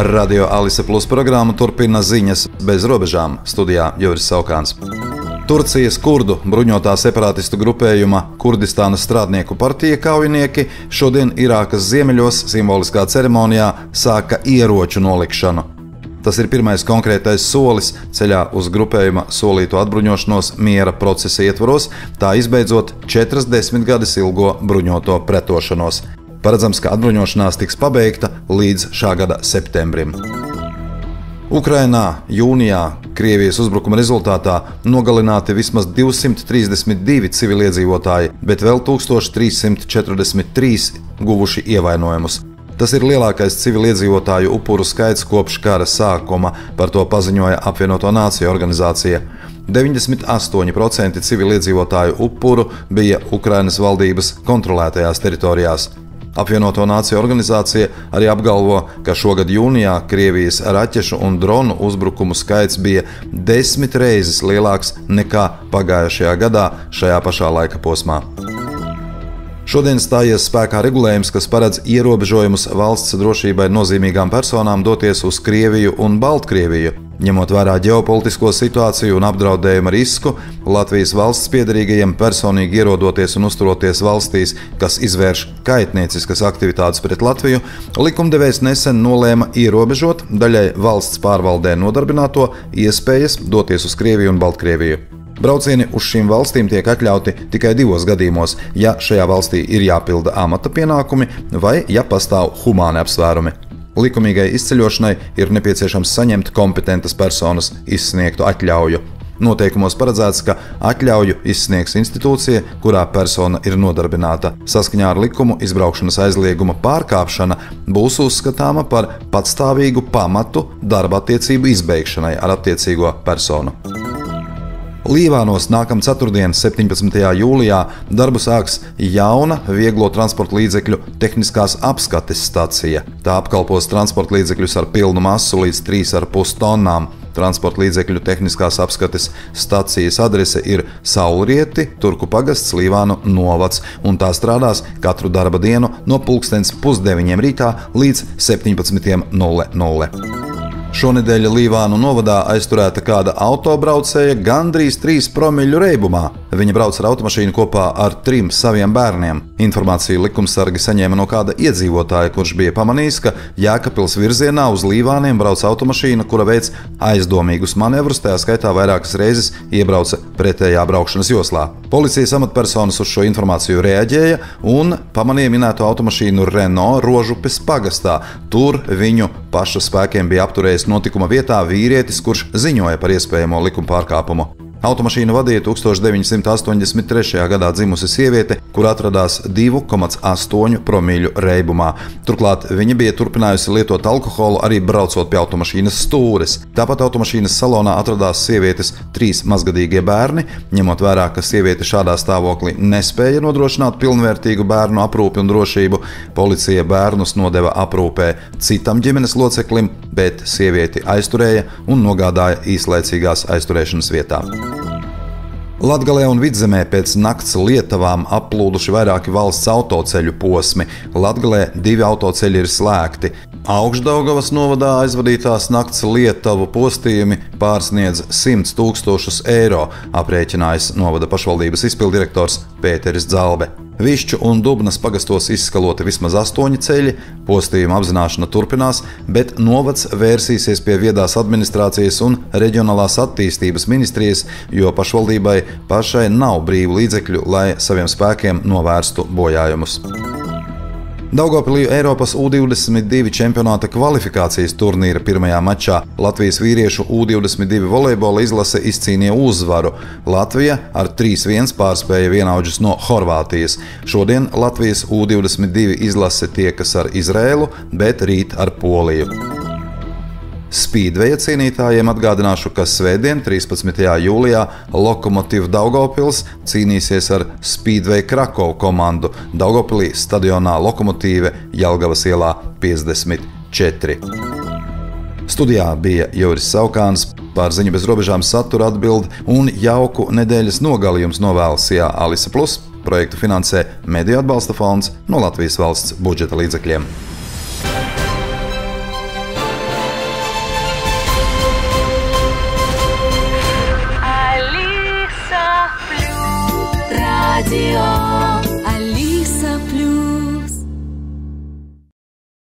Radio Alise Plus programmu turpina ziņas bez robežām. Studijā Juris Saukāns. Turcijas kurdu bruņotā separātistu grupējuma Kurdistānas strādnieku partija kaujinieki šodien Irākas ziemeļos simboliskā ceremonijā sāka ieroču nolikšanu. Tas ir pirmais konkrētais solis ceļā uz grupējuma solīto atbruņošanos miera procesa ietvaros, tā izbeidzot 40 gadus ilgo bruņoto pretošanos. Paredzams, ka atbruņošanās tiks pabeigta līdz šā gada septembrim. Ukrainā jūnijā Krievijas uzbrukuma rezultātā nogalināti vismaz 232 civiliedzīvotāji, bet vēl 1343 guvuši ievainojumus. Tas ir lielākais civiliedzīvotāju upuru skaits kopš kara sākuma, par to paziņoja Apvienoto Nāciju organizācija. 98% civiliedzīvotāju upuru bija Ukrainas valdības kontrolētajās teritorijās. Apvienoto Nāciju organizācija arī apgalvo, ka šogad jūnijā Krievijas raķešu un dronu uzbrukumu skaits bija 10 reizes lielāks nekā pagājušajā gadā šajā pašā laika posmā. Šodien stājies spēkā regulējums, kas paredz ierobežojumus valsts drošībai nozīmīgām personām doties uz Krieviju un Baltkrieviju. Ņemot vērā ģeopolitisko situāciju un apdraudējuma risku, Latvijas valsts piederīgajiem personīgi ierodoties un uzturoties valstīs, kas izvērš kaitnieciskas aktivitātes pret Latviju, likumdevējs nesen nolēma ierobežot daļai valsts pārvaldē nodarbināto iespējas doties uz Krieviju un Baltkrieviju. Braucieni uz šīm valstīm tiek atļauti tikai 2 gadījumos, ja šajā valstī ir jāpilda amata pienākumi vai ja pastāv humāni apsvērumi. Likumīgai izceļošanai ir nepieciešams saņemt kompetentas personas izsniegtu atļauju. Noteikumos paredzēts, ka atļauju izsniegs institūcija, kurā persona ir nodarbināta. Saskaņā ar likumu izbraukšanas aizlieguma pārkāpšana būs uzskatāma par patstāvīgu pamatu darba attiecību izbeigšanai ar attiecīgo personu. Līvānos nākamā ceturtdien, 17. jūlijā, darbu sāks jauna vieglo transporta līdzekļu tehniskās apskates stacija. Tā apkalpos transporta līdzekļus ar pilnu masu līdz 3,5 tonnām. Transporta līdzekļu tehniskās apskates stacijas adrese ir Saulrieti, Turku pagasts, Līvānu novads, un tā strādās katru darba dienu no 8:30 rītā līdz 17:00. Šonedēļ Līvānu novadā aizturēta kāda autobraucēja gandrīz 3 promīļu reibumā. Viņa brauc ar automašīnu kopā ar 3 saviem bērniem. Informāciju likumsargi saņēma no kāda iedzīvotāja, kurš bija pamanījis, ka Jēkabpils virzienā uz Līvāniem brauc automašīna, kura veic aizdomīgus manevrus, tajā skaitā vairākas reizes iebrauca pretējā braukšanas joslā. Policijas amatpersonas uz šo informāciju reaģēja un pamanīja minēto automašīnu Renault Rožupes pagastā. Tur viņu paša spēkiem bija apturējis notikuma vietā vīrietis, kurš ziņoja par iespējamo likuma pārkāpumu. Automašīnu vadīja 1983. gadā dzimusi sieviete, kur atradās 2,8 promīļu reibumā. Turklāt viņa bija turpinājusi lietot alkoholu arī braucot pie automašīnas stūres. Tāpat automašīnas salonā atradās sievietes 3 mazgadīgie bērni. Ņemot vērā, ka sieviete šādā stāvoklī nespēja nodrošināt pilnvērtīgu bērnu aprūpi un drošību, policija bērnus nodeva aprūpē citam ģimenes loceklim, bet sievieti aizturēja un nogādāja īslaicīgās aizturēšanas vietā. Latgalē un Vidzemē pēc nakts lietavām applūduši vairāki valsts autoceļu posmi. Latgalē 2 autoceļi ir slēgti. Augšdaugavas novadā aizvadītās nakts lietavu postījumi pārsniedz 100 000 eiro, aprēķinājis novada pašvaldības izpilddirektors Pēteris Dzalbe. Višķu un Dubnas pagastos izskaloti vismaz 8 ceļi, postījuma apzināšana turpinās, bet novads vērsīsies pie viedās administrācijas un reģionālās attīstības ministrijas, jo pašvaldībai pašai nav brīvu līdzekļu, lai saviem spēkiem novērstu bojājumus. Daugavpilī Eiropas U22 čempionāta kvalifikācijas turnīra pirmajā mačā Latvijas vīriešu U22 volejbola izlase izcīnīja uzvaru. Latvija ar 3-1 pārspēja vienaudžus no Horvātijas. Šodien Latvijas U22 izlase tiekas ar Izrēlu, bet rīt ar Poliju. Spīdveja cīnītājiem atgādināšu, ka svētdien, 13. jūlijā, Lokomotiv Daugavpils cīnīsies ar Spīdveja Krakovu komandu Daugavpilī stadionā Lokomotīve Jelgavas ielā 54. Studijā bija Juris Saukāns, par ziņu bez robežām satura atbild un jauku nedēļas nogali jums novēlas Alise Plus. Projektu finansē Mediju atbalsta fonds no Latvijas valsts budžeta līdzekļiem. Radio.